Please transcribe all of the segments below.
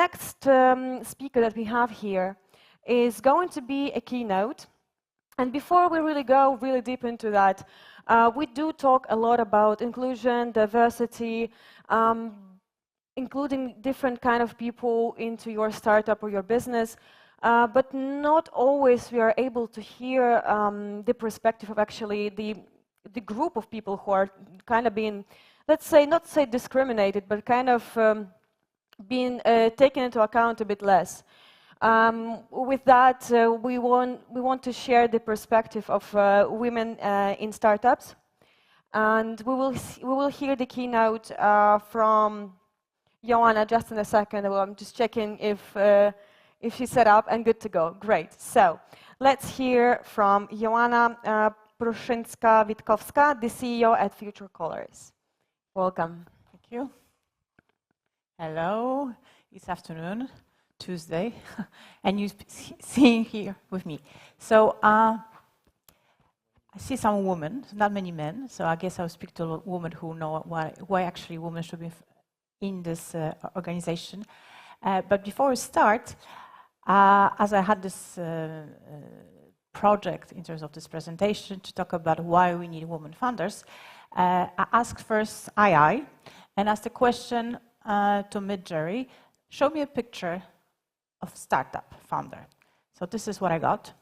next speaker that we have here is going to be a keynote. And before we really go really deep into that, we do talk a lot about inclusion, diversity, including different kind of people into your startup or your business. But not always we are able to hear the perspective of actually the group of people who are kind of being, let's say, not say discriminated, but kind of being taken into account a bit less. With that, we want to share the perspective of women in startups, and we will hear the keynote from Joanna just in a second. Well, I'm just checking if she's set up and good to go. Great. So let's hear from Joanna Pruszyńska-Witkowska, the CEO at Future Colors. Welcome. Thank you. Hello. It's afternoon, Tuesday, and you're seeing here with me. So I see some women, not many men. So I guess I'll speak to women who know why actually women should be in this organization. But before we start, as I had this project in terms of this presentation to talk about why we need women founders, I asked first II and asked the question to Midjourney, show me a picture of startup founder. So this is what I got.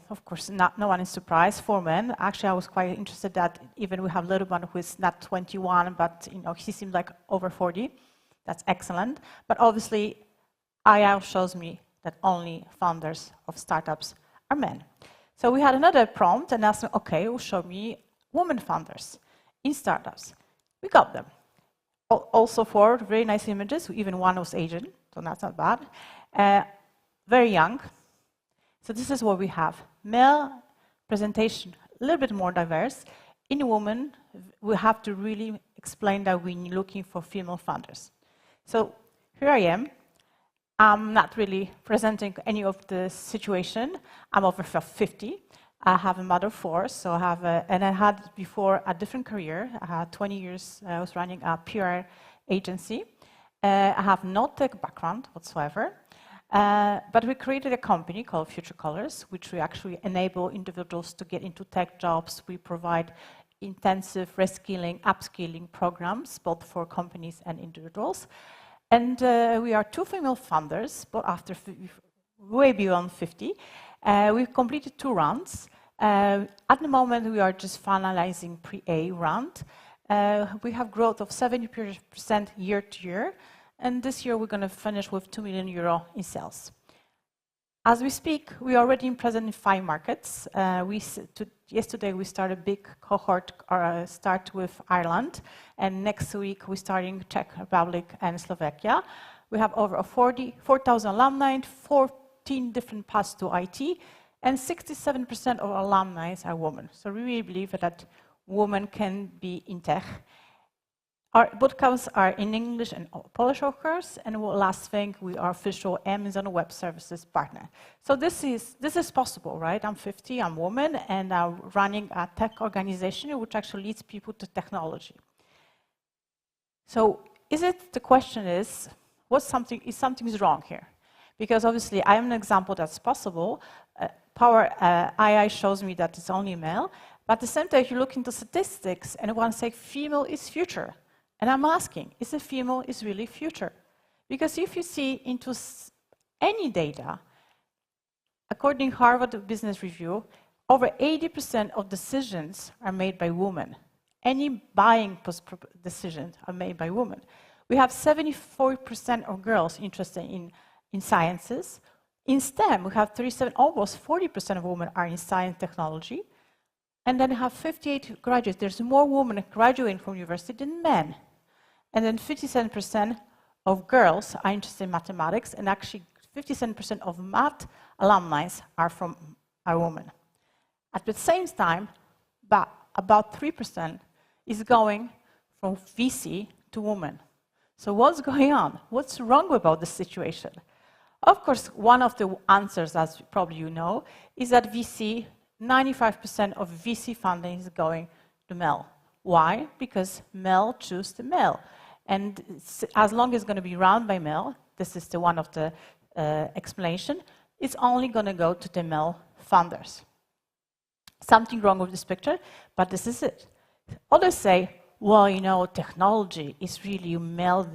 Of course, no one is surprised. 4 men. Actually, I was quite interested that even we have a little one who is not 21, but he seems like over 40. That's excellent. But obviously, AI shows me that only founders of startups are men. So we had another prompt and asked, okay, well, show me women founders in startups. We got them. Also 4 very nice images. Even one was Asian, so that's not bad. Very young. So this is what we have. Male presentation, a little bit more diverse. In women, we have to really explain that we're looking for female founders. So here I am. I'm not really presenting any of the situation. I'm over 50. I have a mother of 4, so I have and I had before a different career. I had 20 years. I was running a PR agency. I have no tech background whatsoever. But we created a company called Future Colors, which we actually enable individuals to get into tech jobs. We provide intensive reskilling, upskilling programs, both for companies and individuals. And we are 2 female founders, but after way beyond 50. We've completed 2 rounds. At the moment, we are just finalizing pre-A round. We have growth of 70% year to year. And this year, we're going to finish with €2 million in sales. As we speak, we are already present in 5 markets. Yesterday, we started a big cohort, start with Ireland. And next week, we're starting Czech Republic and Slovakia. We have over 4,000 alumni, 14 different paths to IT, and 67% of our alumni are women. So we really believe that women can be in tech. Our bootcamps are in English and Polish, of course, and last thing, we are official Amazon Web Services partner. So this is possible, right? I'm 50, I'm a woman, and I'm running a tech organization which actually leads people to technology. So the question is something's wrong here? Because obviously, I am an example that's possible. Power AI shows me that it's only male, but at the same time, if you look into statistics and one say female is future. And I'm asking, is a female is really future? Because if you see into any data, according to Harvard Business Review, over 80% of decisions are made by women. Any buying decisions are made by women. We have 74% of girls interested in sciences. In STEM, we have 37, almost 40% of women are in science technology. And then we have 58 graduates. There's more women graduating from university than men. And then 57% of girls are interested in mathematics, and actually 57% of math alumni are women. At the same time, about 3% is going from VC to women. So what's going on? What's wrong about this situation? Of course, one of the answers, as probably you know, is that 95% of VC funding is going to male. Why? Because male choose the male. And as long as it's going to be run by male, this is one of the explanation, it's only going to go to the male founders. Something wrong with this picture, but this is it. Others say, well, you know, technology is really a male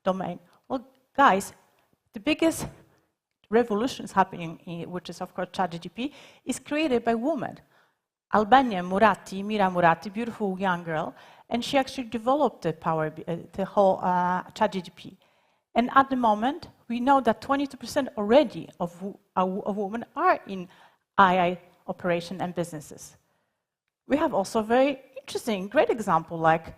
domain. Well, guys, the biggest revolution is happening, which is, of course, ChatGPT, is created by women. Albania Mira Muratti, beautiful young girl, and she actually developed the whole ChatGPT. And at the moment, we know that 22% already of women are in AI operation and businesses. We have also a very interesting, great example, like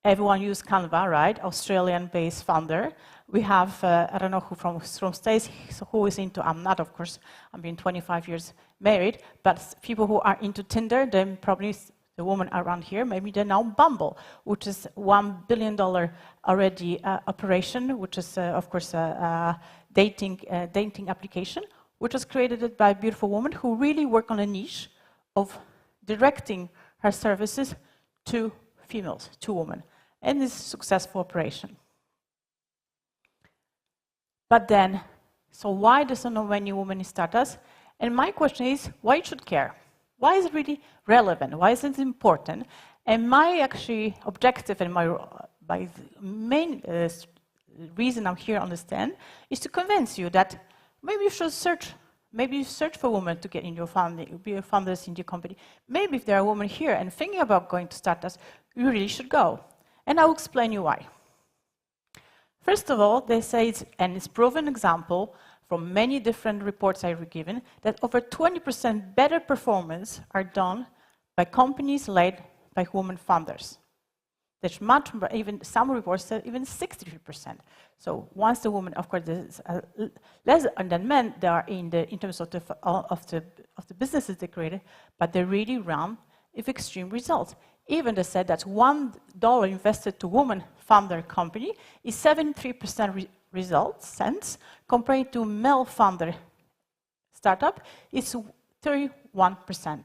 everyone uses Canva, right? Australian-based founder. We have, I don't know who from States, who is into, I'm not, of course, I've been 25 years married, but people who are into Tinder, then probably the women around here, maybe they're now Bumble, which is $1 billion already operation, which is, of course, a dating application, which was created by a beautiful woman who really worked on a niche of directing her services to females, to women, and this is a successful operation. But then, so why does not many women start us? And my question is, why you should care? Why is it really relevant? Why is it important? And my actually objective and my main reason I'm here on the stand is to convince you that maybe you should search. Maybe you search for women to get in your family, be founders in your company. Maybe if there are women here and thinking about going to startups, you really should go. And I'll explain you why. First of all, they say, and it's proven example from many different reports I've given, that over 20% better performance are done by companies led by women founders. There's much, even some reports say even 63%. So once the woman, of course, there's less than men, they are in terms of the businesses they created, but they really run with extreme results. Even they said that $1 invested to woman founder company is 73% results, compared to male founder startup, it's 31%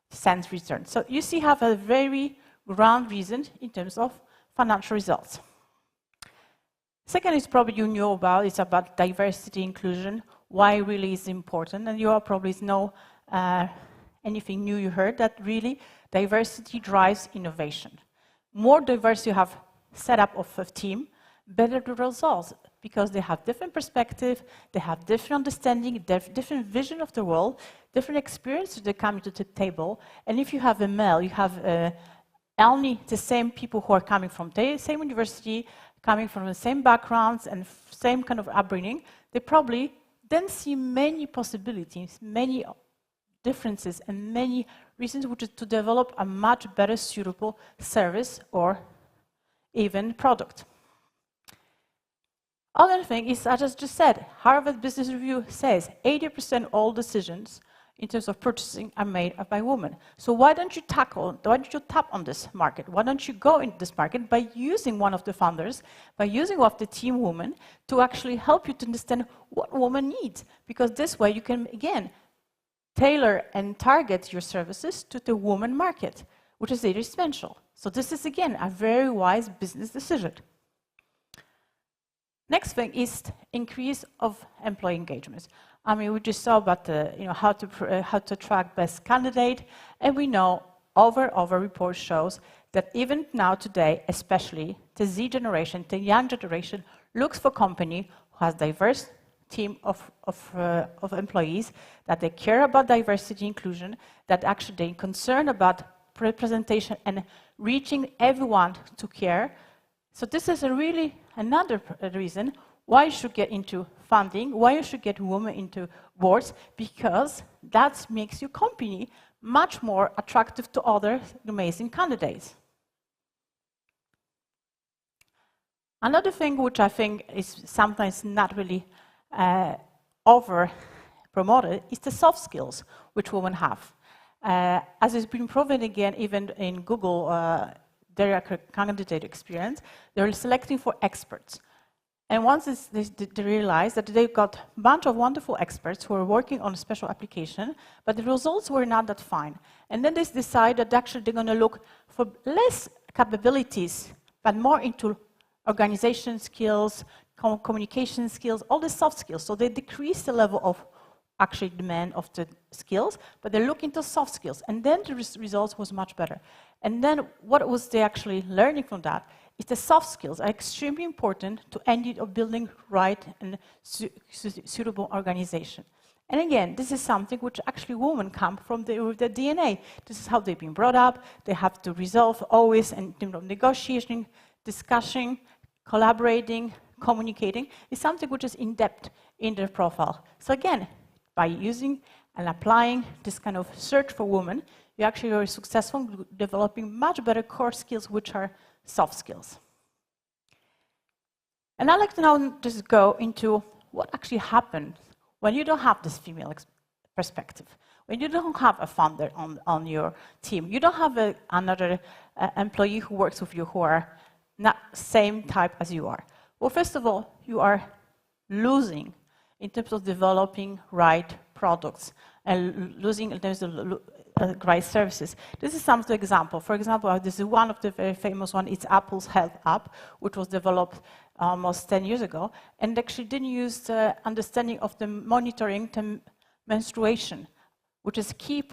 cents return. So you see, have a very ground reason in terms of financial results. Second is probably you know about, it's about diversity, inclusion, why really is important, and you all probably know anything new you heard, that really diversity drives innovation. More diverse you have set up of a team, better the results, because they have different perspective, they have different understanding, different vision of the world, different experiences they come to the table, and if you have a male, you have only the same people who are coming from the same university, coming from the same backgrounds and same kind of upbringing, they probably then see many possibilities, many differences and many reasons which is to develop a much better suitable service or even product. Other thing is, I just said, Harvard Business Review says 80% all decisions in terms of purchasing are made by women. So why don't you tap on this market? Why don't you go into this market by using one of the founders, by using one of the team women to actually help you to understand what woman needs? Because this way you can, again, tailor and target your services to the woman market, which is very essential. So this is, again, a very wise business decision. Next thing is increase of employee engagements. I mean, we just saw about how to attract best candidate, and we know over report shows that even now today, especially the Z generation, the young generation, looks for company who has diverse team of employees, that they care about diversity inclusion, that actually they're concerned about representation and reaching everyone to care. So this is really another reason why you should get into funding, why you should get women into boards, because that makes your company much more attractive to other amazing candidates. Another thing which I think is sometimes not really over-promoted is the soft skills which women have. As has been proven again, even in Google, their candidate experience, they're selecting for experts. And once they realized that they've got a bunch of wonderful experts who are working on a special application, but the results were not that fine. And then they decided that actually they're going to look for less capabilities, but more into organization skills, communication skills, all the soft skills. So they decrease the level of actually demand of the skills, but they look into soft skills. And then the results was much better. And then what was they actually learning from that is the soft skills are extremely important to end up building right and suitable organization. And again, this is something which actually women come from with their DNA. This is how they've been brought up. They have to resolve always in terms of negotiating, discussing, collaborating, communicating. It's something which is in depth in their profile. So again, by using and applying this kind of search for women, you actually are successful in developing much better core skills, which are soft skills. And I'd like to now just go into what actually happened when you don't have this female perspective, when you don't have a founder on your team, you don't have another employee who works with you who are not same type as you are. Well, first of all, you are losing in terms of developing right products and losing in terms of right services. This is some example. For example, this is one of the very famous one. It's Apple's Health app, which was developed almost 10 years ago, and actually didn't use the understanding of the monitoring the menstruation, which is key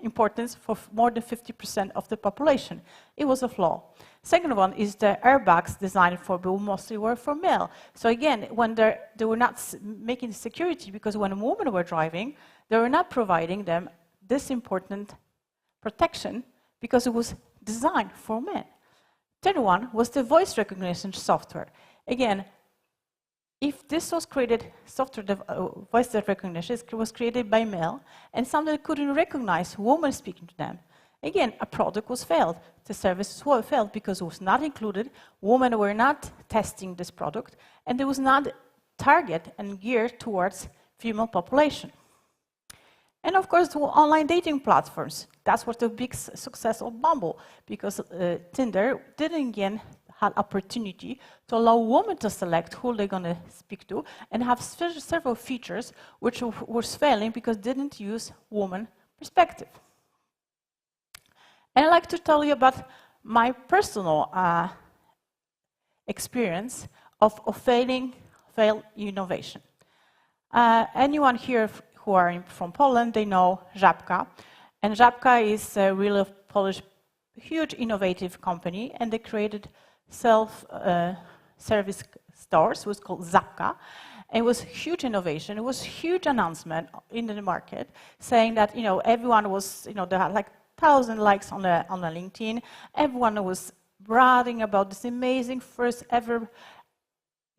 importance for more than 50% of the population. It was a flaw. Second one is the airbags designed for, but mostly were for male. So again, when they were not making security, because when women were driving, they were not providing them this important protection because it was designed for men. Third one was the voice recognition software. Again, if this was created, software voice recognition was created by male, and somebody couldn't recognize women speaking to them, again, a product was failed. The service was failed because it was not included, women were not testing this product, and it was not targeted and geared towards female population. And of course, the online dating platforms. That's what the big success of Bumble, because Tinder didn't again had opportunity to allow women to select who they're going to speak to, and have several features which was failing because didn't use woman perspective. And I'd like to tell you about my personal experience of failed innovation. Anyone here who are from Poland, they know Żabka. And Żabka is a really Polish, huge innovative company, and they created self-service stores. It was called Żabka. It was huge innovation. It was huge announcement in the market saying that, you know, everyone was, you know, they had like 1,000 likes on the LinkedIn. Everyone was bragging about this amazing first ever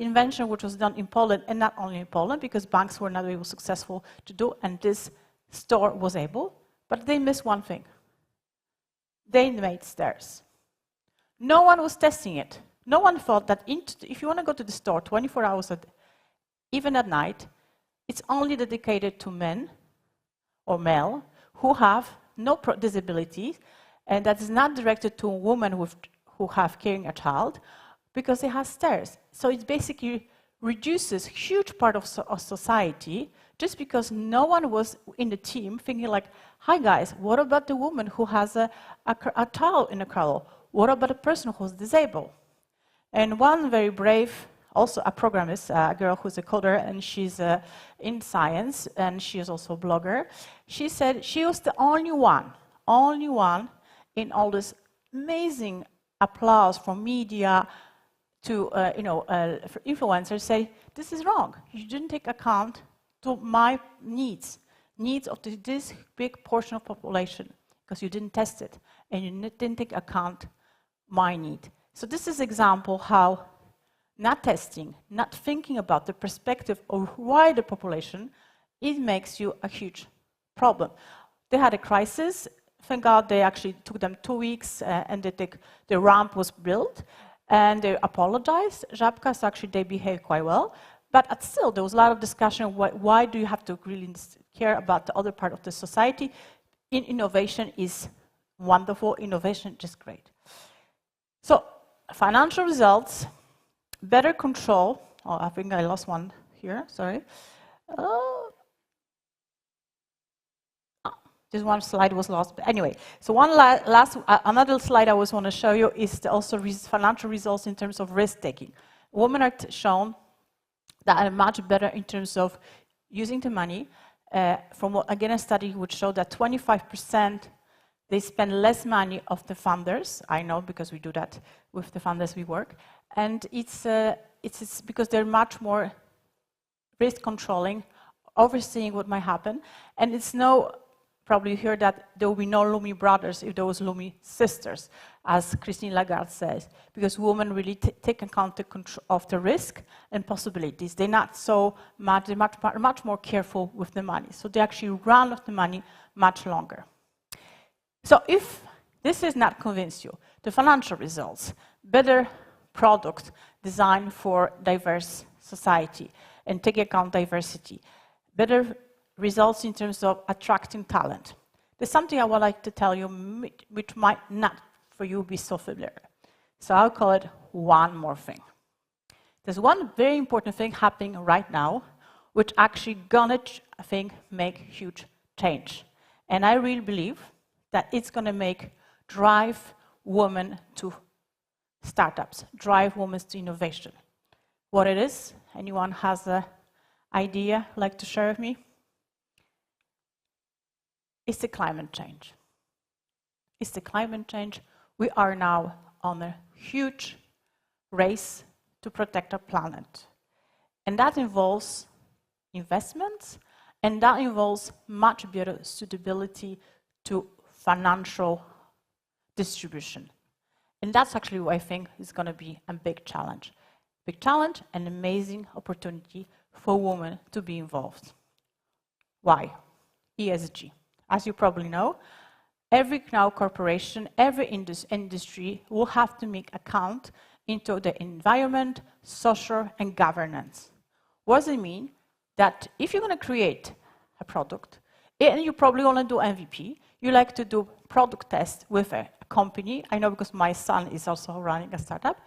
invention which was done in Poland, and not only in Poland, because banks were not able successful to do, and this store was able, but they missed one thing. They made stairs. No one was testing it. No one thought that if you want to go to the store 24 hours, even at night, it's only dedicated to men or male who have no disabilities, and that is not directed to women who have carrying a child, because it has stairs. So it basically reduces huge part of society just because no one was in the team thinking like, hi guys, what about the woman who has a child in a cradle? What about a person who's disabled? And one very brave, also a programmist, a girl who's a coder, and she's in science, and she is also a blogger. She said she was the only one in all this amazing applause from media to for influencers say, this is wrong. You didn't take account to my needs of this big portion of population, because you didn't test it, and you didn't take account my need. So this is example how not testing, not thinking about the perspective of wider population, it makes you a huge problem. They had a crisis. Thank God they actually took them 2 weeks, and the ramp was built, and they apologized. Żabka, so actually they behaved quite well. But still, there was a lot of discussion, why do you have to really care about the other part of the society? Innovation is wonderful, innovation is just great. So, financial results, better control. Oh, I think I lost one here, sorry. Just one slide was lost, but anyway. So another slide I want to show you is also financial results in terms of risk taking. Women are shown that are much better in terms of using the money. From what, again, a study would show that 25% they spend less money of the funders. I know because we do that with the funders we work. And it's because they're much more risk controlling, overseeing what might happen. And it's no, probably you hear that there will be no Lumi brothers if there was Lumi sisters, as Christine Lagarde says, because women really take account of the risk and possibilities. They're not so much, they're much more careful with the money. So they actually run with the money much longer. So if this has not convinced you, the financial results, better product designed for diverse society and take account diversity, better results in terms of attracting talent. There's something I would like to tell you which might not for you be so familiar. So I'll call it one more thing. There's one very important thing happening right now which actually gonna, I think, make huge change. And I really believe that it's gonna drive women to startups, drive women to innovation. What it is? Anyone has an idea like to share with me? It's the climate change. It's the climate change. We are now on a huge race to protect our planet. And that involves investments, and that involves much better suitability to financial distribution. And that's actually what I think is going to be a big challenge. Big challenge and amazing opportunity for women to be involved. Why? ESG. As you probably know, every now corporation, every industry will have to make account into the environment, social, and governance. What does it mean? That if you're going to create a product, and you probably want to do MVP, you like to do product tests with a company. I know because my son is also running a startup.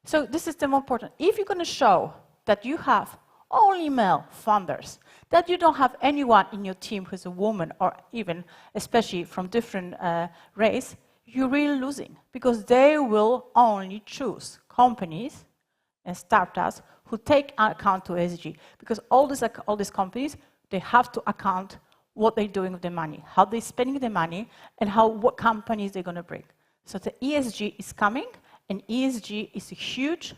So this is the more important. If you're going to show that you have only male founders, that you don't have anyone in your team who's a woman or even, especially from different race, you're really losing because they will only choose companies and startups who take account to ESG because all these companies, they have to account what they're doing with the money, how they're spending the money, and what companies they're going to bring. So the ESG is coming, and ESG is a huge,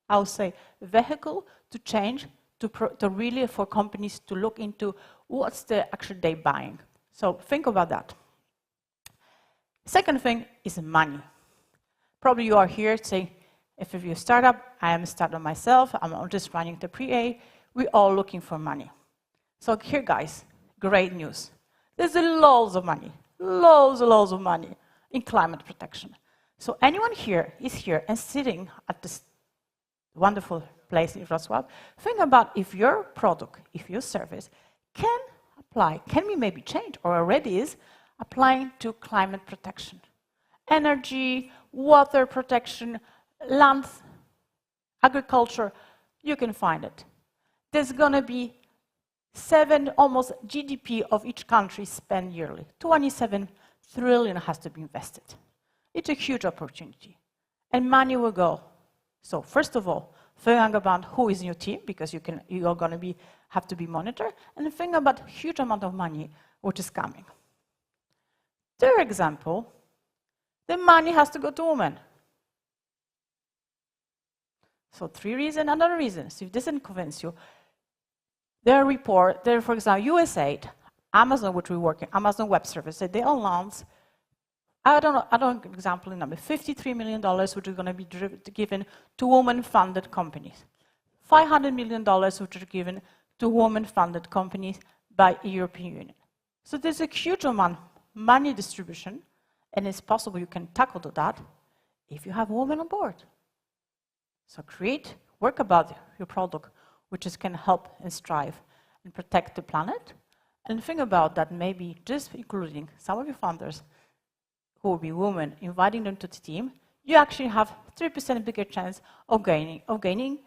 I would say, vehicle to change, to really for companies to look into what's the actually they buying. So think about that. Second thing is money. Probably you are here saying, if you're a startup, I am a startup myself, I'm just running the pre-A, we're all looking for money. So here, guys, great news. There's loads of money, loads of money in climate protection. So anyone here is here and sitting at this wonderful place in Wrocław, think about if your product, if your service can apply, can be maybe changed or already is applying to climate protection. Energy, water protection, land, agriculture, you can find it. There's going to be almost GDP of each country spent yearly. 27 trillion has to be invested. It's a huge opportunity. And money will go. So first of all, think about who is in your team, because you are going to have to be monitored, and think about huge amount of money which is coming. Third example, the money has to go to women. So 3 reasons, another reason. So if this doesn't convince you, their report, for example, USAID, Amazon, which we work in, Amazon Web Services, they announced, I don't know example number, $53 million, which is going to be given to women-funded companies. $500 million, which are given to women-funded companies by the European Union. So there's a huge amount of money distribution, and it's possible you can tackle that if you have women on board. So work about your product, which can help and strive and protect the planet, and think about that maybe just including some of your founders who will be women, inviting them to the team, you actually have 3% bigger chance of gaining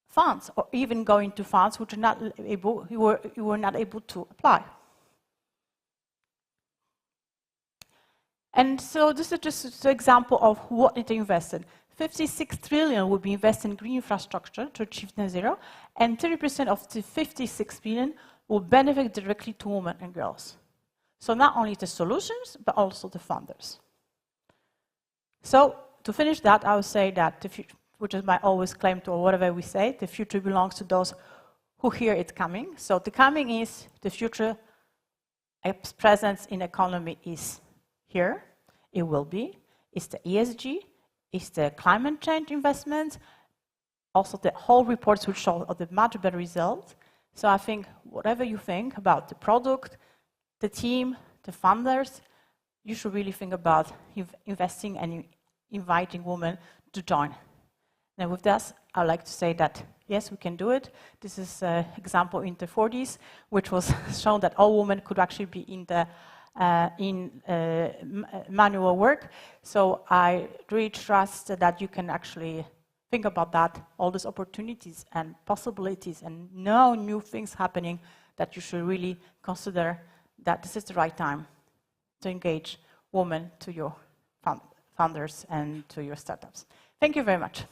funds, or even going to funds which you were not able to apply. And so this is just an example of what it invested. 56 trillion will be invested in green infrastructure to achieve net zero, and 30% of the 56 billion will benefit directly to women and girls. So not only the solutions, but also the funders. So to finish that, I would say that the future, which is my always claim to whatever we say, the future belongs to those who hear it coming. So the coming is the future. Its presence in economy is here. It will be. It's the ESG. It's the climate change investments. Also, the whole reports will show the much better results. So I think whatever you think about the product, the team, the funders, you should really think about investing and inviting women to join. And with this, I'd like to say that, yes, we can do it. This is an example in the 40s, which was shown that all women could actually be in the manual work. So I really trust that you can actually think about that, all these opportunities and possibilities and new things happening, that you should really consider that this is the right time to engage women to your founders and to your startups. Thank you very much.